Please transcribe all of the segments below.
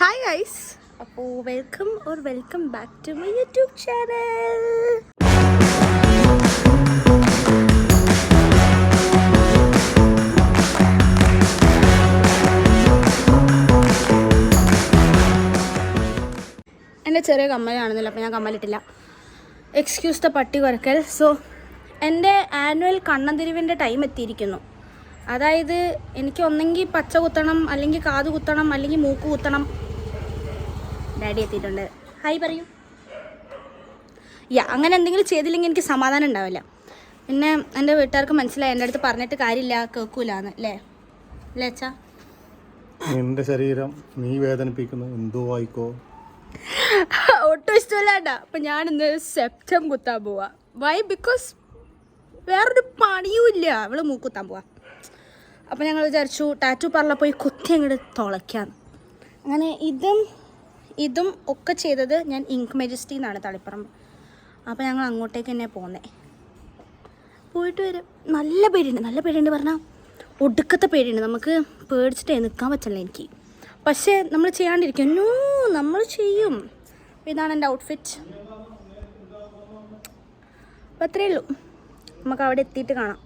Hi guys, അപ്പോൾ welcome back to my YouTube channel. എൻ്റെ ചെറിയ കമ്മലാണെന്നില്ല, അപ്പോൾ ഞാൻ കമ്മലിട്ടില്ല. എക്സ്ക്യൂസ് ദ പട്ടി കുറക്കൽ. സോ എൻ്റെ ആനുവൽ കണ്ണന്തിരിവിൻ്റെ ടൈം എത്തിയിരിക്കുന്നു. അതായത് എനിക്ക് ഒന്നെങ്കിൽ പച്ച കുത്തണം, അല്ലെങ്കിൽ കാത് കുത്തണം, അല്ലെങ്കിൽ മൂക്ക് കുത്തണം. ഡാഡി എത്തിയിട്ടുണ്ട്. ഹായ് പറയൂ. അങ്ങനെ എന്തെങ്കിലും ചെയ്തില്ലെങ്കിൽ എനിക്ക് സമാധാനം ഉണ്ടാവില്ല. പിന്നെ എൻ്റെ വീട്ടുകാർക്ക് മനസ്സിലായി, എൻ്റെ അടുത്ത് പറഞ്ഞിട്ട് കാര്യമില്ല, കേൾക്കൂലെന്ന്. അല്ലേ അച്ഛാ? എൻ്റെ ശരീരം നീ വേദനിപ്പിക്കുന്നു, എന്തോ ആയിക്കോ. ഒട്ടും ഇഷ്ടമില്ലാണ്ടാ. അപ്പം ഞാനിന്ന് സെപ്റ്റം കുത്താൻ പോവാ. വൈ? ബിക്കോസ് വേറൊരു പണിയും ഇല്ല, അവള് മൂക്ക് കുത്താൻ പോവാ. അപ്പോൾ ഞങ്ങൾ വിചാരിച്ചു ടാറ്റു പാർലറിൽ പോയി കുത്തി അങ്ങോട്ട് തുളയ്ക്കാന്ന്. അങ്ങനെ ഇതും ഒക്കെ ചെയ്തത് ഞാൻ ഇങ്ക് മെജസ്റ്റി എന്നാണ്, തളിപ്പറമ്പ്. അപ്പോൾ ഞങ്ങൾ അങ്ങോട്ടേക്ക് തന്നെ പോയിട്ട് വരും. നല്ല പേടിയുണ്ട് പറഞ്ഞാൽ ഒടുക്കത്തെ പേടിയുണ്ട്. നമുക്ക് പേടിച്ചിട്ടേ നിൽക്കാൻ പറ്റില്ല എനിക്ക്. പക്ഷേ നമ്മൾ ചെയ്യാണ്ടിരിക്കും. നമ്മൾ ചെയ്യും. ഇതാണ് എൻ്റെ ഔട്ട്ഫിറ്റ്. അപ്പോൾ അത്രയേ ഉള്ളൂ. നമുക്ക് അവിടെ എത്തിയിട്ട് കാണാം.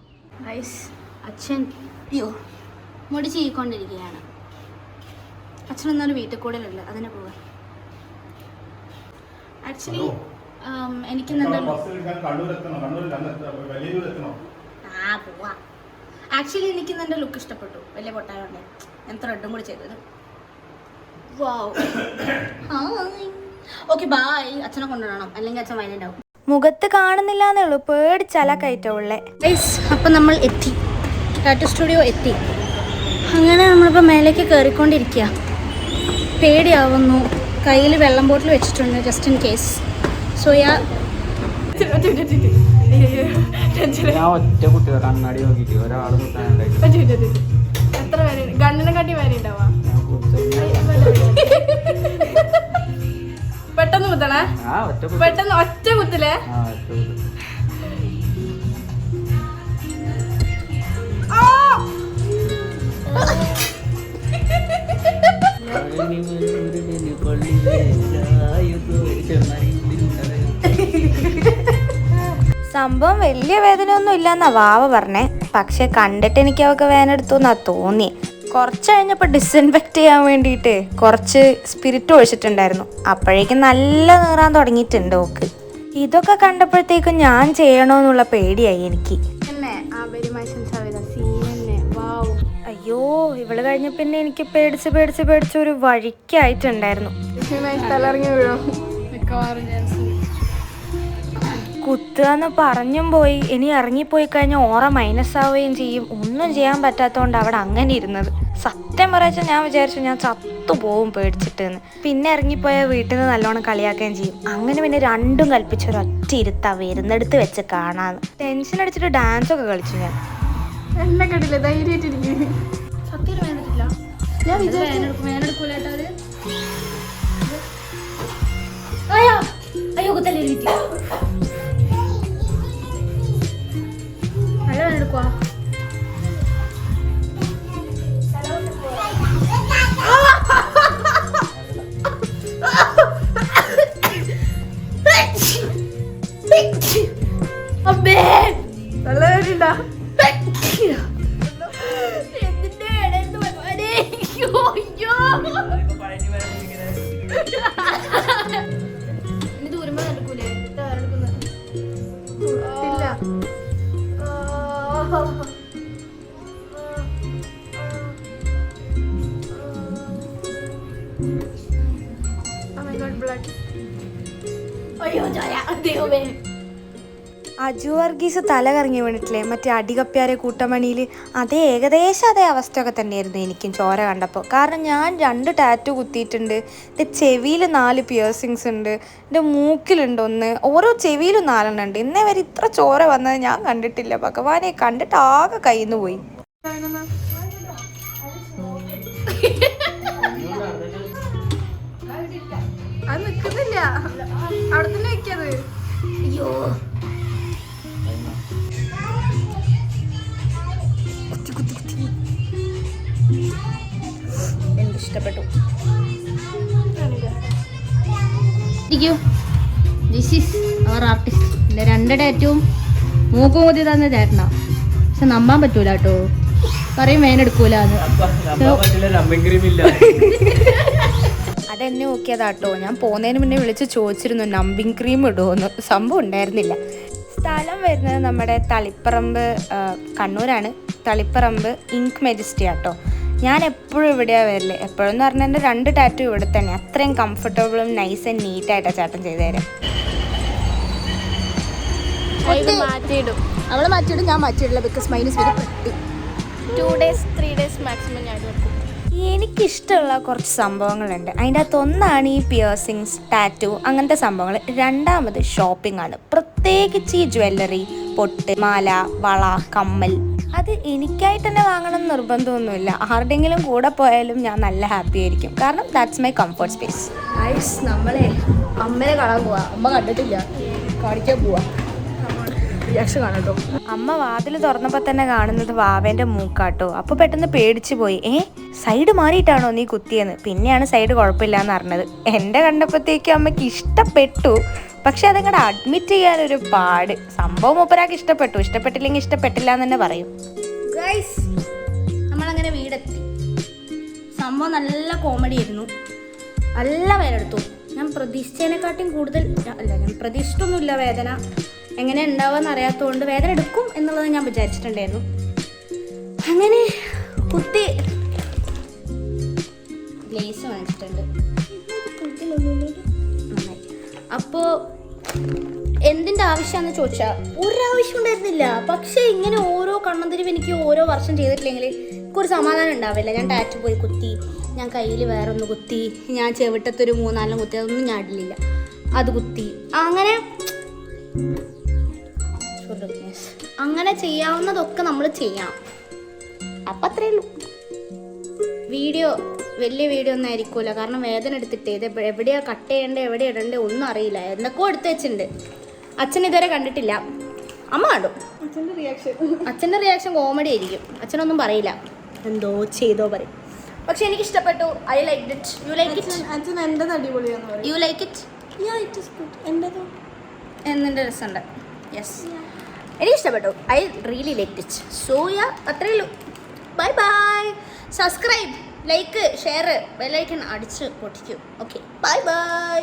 അച്ഛൻ മുടി ചെയ്യിക്കൊണ്ടിരിക്കുകയാണ്. അച്ഛനൊന്നൊരു വീട്ടിൽ കൂടുതലുണ്ട്, അതിനെ പോവാ. ആക്ച്വലി എനിക്ക് എൻ്റെ ലുക്ക് ഇഷ്ടപ്പെട്ടു. വലിയ പൊട്ടായോണ്ട് ഞാൻ ത്രെഡും കൂടി ചെയ്തത്. Okay bye. അച്ഛനെ കൊണ്ടുവരണം, അല്ലെങ്കിൽ അച്ഛൻ വൈകുണ്ടാവും. മുഖത്ത് കാണുന്നില്ല എന്നേ ഉള്ളൂ, പേടിച്ചല കയറ്റുള്ളേ. അപ്പം നമ്മൾ എത്തി, ടാറ്റു സ്റ്റുഡിയോ എത്തി. അങ്ങനെ നമ്മളിപ്പോൾ മേലേക്ക് കയറിക്കൊണ്ടിരിക്കുക. പേടിയാവുന്നു. കയ്യിൽ വെള്ളം ബോട്ടിൽ വെച്ചിട്ടുണ്ട്, ജസ്റ്റ് ഇൻ കേസ്. സോ ഞാൻ ഒറ്റ കുട്ടികൾ കണ്ണാടി നോക്കിയിട്ട് ഒരാൾ എത്ര പേര് ഗണ്ണിനെ കാട്ടി പേര് ഉണ്ടാവാ. പെട്ടെന്ന് കുത്തണേ, പെട്ടെന്ന് ഒറ്റ കുത്തില്ലേ. സംഭവം വലിയ വേദനയൊന്നും ഇല്ലെന്നാ വാവ പറഞ്ഞേ. പക്ഷെ കണ്ടിട്ട് എനിക്ക് അവൾക്ക് വേദന എടുത്തു എന്നാ തോന്നി. കുറച്ച് കഴിഞ്ഞപ്പോൾ ഡിസ്ഇൻഫെക്റ്റ് ചെയ്യാൻ വേണ്ടിയിട്ട് കുറച്ച് സ്പിരിറ്റ് ഒഴിച്ചിട്ടുണ്ടായിരുന്നു. അപ്പോഴേക്കും നല്ല നീറാൻ തുടങ്ങിയിട്ടുണ്ട് ഓക്ക്. ഇതൊക്കെ കണ്ടപ്പോഴത്തേക്കും ഞാൻ ചെയ്യണമെന്നുള്ള പേടിയായി എനിക്ക്. അയ്യോ, ഇവള് കഴിഞ്ഞ പിന്നെ എനിക്ക് പേടിച്ച് ഒരു വഴിക്കായിട്ടുണ്ടായിരുന്നു. കുത്തുകയെന്ന് പറഞ്ഞും പോയി. ഇനി ഇറങ്ങിപ്പോയി കഴിഞ്ഞാൽ ഓറ മൈനസ് ആവുകയും ചെയ്യും. ഒന്നും ചെയ്യാൻ പറ്റാത്തതുകൊണ്ട് അവിടെ അങ്ങനെ ഇരുന്നത്. സത്യം പറയാച്ചാൽ ഞാൻ വിചാരിച്ചു ഞാൻ ചത്തുപോവും പേടിച്ചിട്ടെന്ന്. പിന്നെ ഇറങ്ങിപ്പോയാൽ വീട്ടിൽ നിന്ന് നല്ലോണം കളിയാക്കുകയും ചെയ്യും. അങ്ങനെ പിന്നെ രണ്ടും കൽപ്പിച്ച് ഒരൊറ്റ ഇരുത്താ വരുന്നെടുത്ത് വെച്ച് കാണാന്ന്. ടെൻഷൻ അടിച്ചിട്ട് ഡാൻസൊക്കെ കളിച്ചു ഞാൻ. എന്നെ കണ്ടില്ല, ധൈര്യമായിട്ടിരിക്കും. സത്യം വേദനിട്ടില്ല. ഞാൻ വേനെടുക്കൂലേട്ടോ അത്. അയ്യോ കുത്തല്ലേ വീട്ടിൽ നല്ല വേനെടുക്കുവാ. അമ്മേ നല്ല വേദനയുണ്ടോ? അജു വർഗീസ് തല കറങ്ങി വീണിട്ടില്ലേ മറ്റേ അടികപ്പ്യാരെ കൂട്ടമണിയിൽ? അതേ ഏകദേശം അതേ അവസ്ഥയൊക്കെ തന്നെയായിരുന്നു എനിക്കും ചോര കണ്ടപ്പോൾ. കാരണം ഞാൻ 2 ടാറ്റു കുത്തിയിട്ടുണ്ട്. എൻ്റെ ചെവിയിൽ 4 പിയേഴ്സിങ്സ് ഉണ്ട്. എൻ്റെ മൂക്കിലുണ്ട് 1. ഓരോ ചെവിയിലും 4 ഉണ്ട്. ഇന്നേ വരെ ഇത്ര ചോര വന്നത് ഞാൻ കണ്ടിട്ടില്ല. ഭഗവാനെ, കണ്ടിട്ട് ആകെ കയ്യിൽ നിന്ന് പോയി. അത് നിൽക്കുന്നില്ല, അവിടെ തന്നെ വെക്കത്. അയ്യോ, എനിക്കിഷ്ടപ്പെട്ടു. ഇരിക്കൂ. This is our artist. എൻ്റെ 2 ടാറ്റുവും മൂക്ക് മുതി തന്ന ചേട്ടനാ. പക്ഷെ നമ്പാൻ പറ്റൂല കേട്ടോ, പറയും വേനെടുക്കൂലെന്ന്. അതെന്നെ നോക്കിയതാട്ടോ. ഞാൻ പോകുന്നതിന് മുന്നേ വിളിച്ച് ചോദിച്ചിരുന്നു നമ്പിങ് ക്രീം ഇടുമോന്ന്. സംഭവം ഉണ്ടായിരുന്നില്ല. സ്ഥലം വരുന്നത് നമ്മുടെ തളിപ്പറമ്പ്, കണ്ണൂരാണ്. തളിപ്പറമ്പ് ഇങ്ക് മെജസ്റ്റി ആട്ടോ. ഞാൻ എപ്പോഴും ഇവിടെയാണ് വരില്ല. എപ്പോഴെന്ന് പറഞ്ഞാൽ എൻ്റെ 2 ടാറ്റു ഇവിടെ തന്നെ. അത്രയും കംഫർട്ടബിളും നൈസ് ആൻഡ് നീറ്റായിട്ടാണ് ചേട്ടൻ ചെയ്തു തരാം. മാറ്റിയിടും, അവള് മാറ്റിയിടും, ഞാൻ മാറ്റിയിടില്ല. ബിക്കോസ് മൈനസ് വരും 2 days 3 days മാക്സിമം ഞാൻ വെക്കും. എനിക്കിഷ്ടമുള്ള കുറച്ച് സംഭവങ്ങളുണ്ട്. അതിൻ്റെ അകത്ത് ഒന്നാണ് ഈ പിയേഴ്സിങ്സ്, ടാറ്റു, അങ്ങനത്തെ സംഭവങ്ങൾ. രണ്ടാമത് ഷോപ്പിംഗ് ആണ്. പ്രത്യേകിച്ച് ഈ ജ്വല്ലറി, പൊട്ട്, മാല, വള, കമ്മൽ. അത് എനിക്കായിട്ട് തന്നെ വാങ്ങണം എന്ന് നിർബന്ധമൊന്നുമില്ല. ആരുടെങ്കിലും കൂടെ പോയാലും ഞാൻ നല്ല ഹാപ്പി ആയിരിക്കും. കാരണം ദാറ്റ്സ് മൈ കംഫർട്ട് സ്പേസ്. നമ്മളെ അമ്മയെ കാണാൻ പോവാ. അമ്മ കണ്ടിട്ടില്ല, കാണിക്കാൻ പോവാ. റിയാക്ഷൻ കാണട്ടോ. അമ്മ വാതിൽ തുറന്നപ്പോൾ തന്നെ കാണുന്നത് വാവേൻ്റെ മൂക്കാട്ടോ. അപ്പോൾ പെട്ടെന്ന് പേടിച്ചു പോയി. സൈഡ് മാറിയിട്ടാണോ നീ കുത്തിയെന്ന്. പിന്നെയാണ് സൈഡ് കുഴപ്പമില്ല എന്ന് അറിഞ്ഞത്. എൻ്റെ കണ്ടപ്പോഴത്തേക്കും അമ്മയ്ക്ക് ഇഷ്ടപ്പെട്ടു. പക്ഷെ അതങ്ങടെ അഡ്മിറ്റ് ചെയ്യാനൊരു പാട്. സംഭവം മൂപ്പരാൾക്ക് ഇഷ്ടപ്പെട്ടു. ഇഷ്ടപ്പെട്ടില്ലെങ്കിൽ ഇഷ്ടപ്പെട്ടില്ല എന്ന് തന്നെ പറയും. ഗൈസ്, നമ്മളങ്ങനെ വീടെത്തി. സംഭവം നല്ല കോമഡി ആയിരുന്നു. നല്ല വേദനെടുത്തു. ഞാൻ പ്രതീക്ഷിച്ചതിനെക്കാട്ടും കൂടുതൽ ഞാൻ പ്രതീക്ഷിച്ചിട്ടൊന്നുമില്ല വേദന. എങ്ങനെ ഉണ്ടാവുമെന്ന് അറിയാത്തതുകൊണ്ട് വേദന എടുക്കും എന്നുള്ളത് ഞാൻ വിചാരിച്ചിട്ടുണ്ടായിരുന്നു. അങ്ങനെ കുത്തി ലേസ് വാങ്ങിച്ചിട്ടുണ്ട്. നന്നായി. അപ്പോൾ എന്തിൻ്റെ ആവശ്യമാണെന്ന് ചോദിച്ചാൽ ഒരാവശ്യം ഉണ്ടായിരുന്നില്ല. പക്ഷേ ഇങ്ങനെ ഓരോ കണ്ണന്തിരിവ് എനിക്ക് ഓരോ വർഷം ചെയ്തിട്ടില്ലെങ്കിൽ എനിക്കൊരു സമാധാനം ഉണ്ടാവില്ല. ഞാൻ ടാറ്റു പോയി കുത്തി, ഞാൻ കയ്യിൽ വേറെ ഒന്ന് കുത്തി, ഞാൻ ചെവിട്ടത്തൊരു 3-4 കുത്തി, അതൊന്നും ഞാൻ ഇടില്ല. അത് കുത്തി അങ്ങനെ ചെയ്യാവുന്നതൊക്കെ നമ്മൾ ചെയ്യാം. അപ്പം അത്രയേ ഉള്ളൂ. വീഡിയോ വലിയ വീഡിയോ ഒന്നും ആയിരിക്കില്ല. കാരണം വേദന എടുത്തിട്ട് ഇത് എവിടെയാണ് കട്ട് ചെയ്യേണ്ടത്, എവിടെ ഇടേണ്ടത് ഒന്നും അറിയില്ല. എന്തൊക്കെയോ എടുത്ത് വെച്ചിട്ടുണ്ട്. അച്ഛൻ ഇതുവരെ കണ്ടിട്ടില്ല. അമ്മ കണ്ടു. അച്ഛൻ്റെ റിയാക്ഷൻ കോമഡി ആയിരിക്കും. അച്ഛനൊന്നും പറയില്ല, എന്തോ ചെയ്തോ പറയും. പക്ഷെ എനിക്ക് ഇഷ്ടപ്പെട്ടു. I like it. You like it? അച്ഛൻ എൻ്റെ അടിപൊളിയാന്ന് പറയും. You like it? എൻ്റെതോ എന്നിൻ്റെ രസമുണ്ട്. യെസ്, എനിക്ക് ഇഷ്ടപ്പെട്ടു. I really like it. So yeah, അത്രയേ ഉള്ളൂ. Bye bye. Subscribe, like, share, bell icon അടിച്ച് പൊട്ടിക്കൂ. Okay, bye bye.